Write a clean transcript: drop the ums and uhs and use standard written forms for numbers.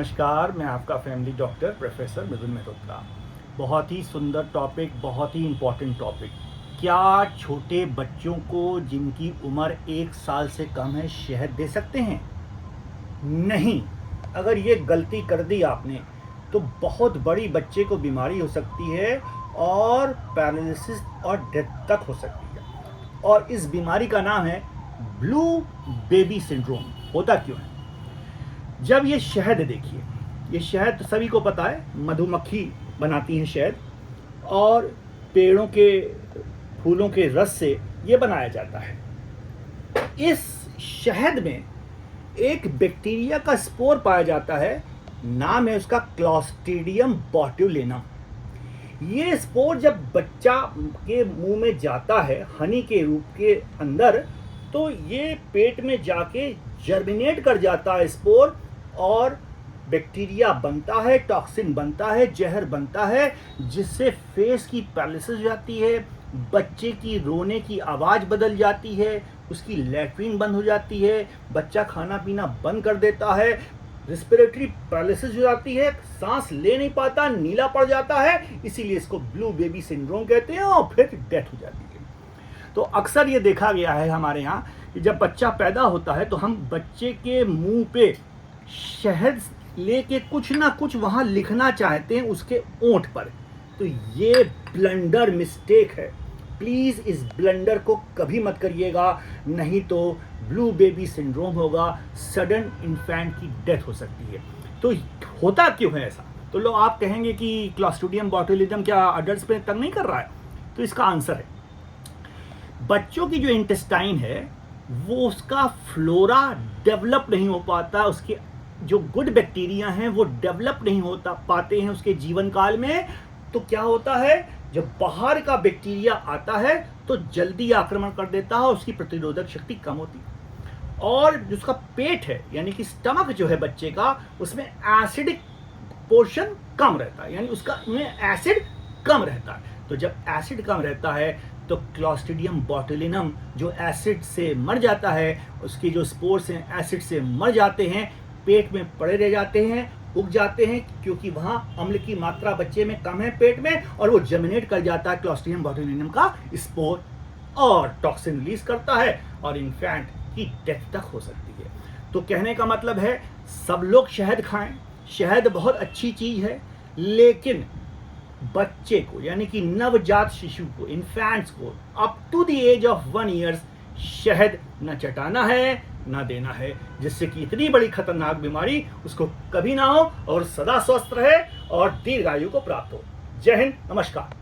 नमस्कार, मैं आपका फैमिली डॉक्टर प्रोफेसर मिथुन मेहरोत्रा। बहुत ही सुंदर टॉपिक, बहुत ही इम्पोर्टेंट टॉपिक। क्या छोटे बच्चों को जिनकी उम्र 1 साल से कम है शहद दे सकते हैं? नहीं। अगर ये गलती कर दी आपने तो बहुत बड़ी बच्चे को बीमारी हो सकती है और पैरालिसिस और डेथ तक हो सकती है। और इस बीमारी का नाम है ब्लू बेबी सिंड्रोम। होता क्यों है? जब ये शहद देखिए, ये शहद तो सभी को पता है, मधुमक्खी बनाती हैं शहद, और पेड़ों के फूलों के रस से ये बनाया जाता है। इस शहद में एक बैक्टीरिया का स्पोर पाया जाता है, नाम है उसका क्लॉस्ट्रीडियम बोटुलिनम। ये स्पोर जब बच्चा के मुंह में जाता है हनी के रूप के अंदर, तो ये पेट में जाके जर्मिनेट कर जाता है स्पोर, और बैक्टीरिया बनता है, टॉक्सिन बनता है, जहर बनता है, जिससे फेस की पैरालिसिस हो जाती है, बच्चे की रोने की आवाज़ बदल जाती है, उसकी लैट्रिन बंद हो जाती है, बच्चा खाना पीना बंद कर देता है, रिस्पिरेटरी पैरालिसिस हो जाती है, सांस ले नहीं पाता, नीला पड़ जाता है। इसीलिए इसको ब्लू बेबी सिंड्रोम कहते हैं, और फिर डेथ हो जाती है। तो अक्सर ये देखा गया है हमारे यहाँ कि जब बच्चा पैदा होता है तो हम बच्चे के मुंह पे शहद लेके कुछ ना कुछ वहाँ लिखना चाहते हैं उसके ओंठ पर। तो ये ब्लंडर मिस्टेक है। प्लीज़ इस ब्लंडर को कभी मत करिएगा, नहीं तो ब्लू बेबी सिंड्रोम होगा, सडन इन्फेंट की डेथ हो सकती है। तो होता क्यों है ऐसा? तो लोग आप कहेंगे कि क्लॉस्ट्रीडियम बोटुलिनम क्या अडल्ट्स पे तंग नहीं कर रहा है? तो इसका आंसर है, बच्चों की जो इंटेस्टाइन है वो उसका फ्लोरा डेवलप नहीं हो पाता, उसके जो गुड बैक्टीरिया हैं वो डेवलप नहीं होता पाते हैं उसके जीवन काल में। तो क्या होता है, जब बाहर का बैक्टीरिया आता है तो जल्दी आक्रमण कर देता है, उसकी प्रतिरोधक शक्ति कम होती है। और जिसका पेट है यानी कि स्टमक जो है बच्चे का, उसमें एसिडिक पोर्शन कम रहता है, यानी उसका में एसिड कम रहता है। तो जब एसिड कम रहता है तो क्लॉस्ट्रीडियम बोटुलिनम जो एसिड से मर जाता है, उसके जो स्पोर्स हैं एसिड से मर जाते हैं, पेट में पड़े रह जाते हैं, उग जाते हैं, क्योंकि वहाँ अम्ल की मात्रा बच्चे में कम है पेट में, और वो जर्मिनेट कर जाता है क्लॉस्ट्रीडियम बोटुलिनम का स्पोर, और टॉक्सिन रिलीज करता है, और इन्फेंट की डेथ तक हो सकती है। तो कहने का मतलब है, सब लोग शहद खाएं, शहद बहुत अच्छी चीज़ है, लेकिन बच्चे को यानी कि नवजात शिशु को, इन्फेंट्स को up to the age of 1 years शहद न चटाना है, ना देना है, जिससे कि इतनी बड़ी खतरनाक बीमारी उसको कभी ना हो और सदा स्वस्थ रहे और दीर्घायु को प्राप्त हो। जय हिंद, नमस्कार।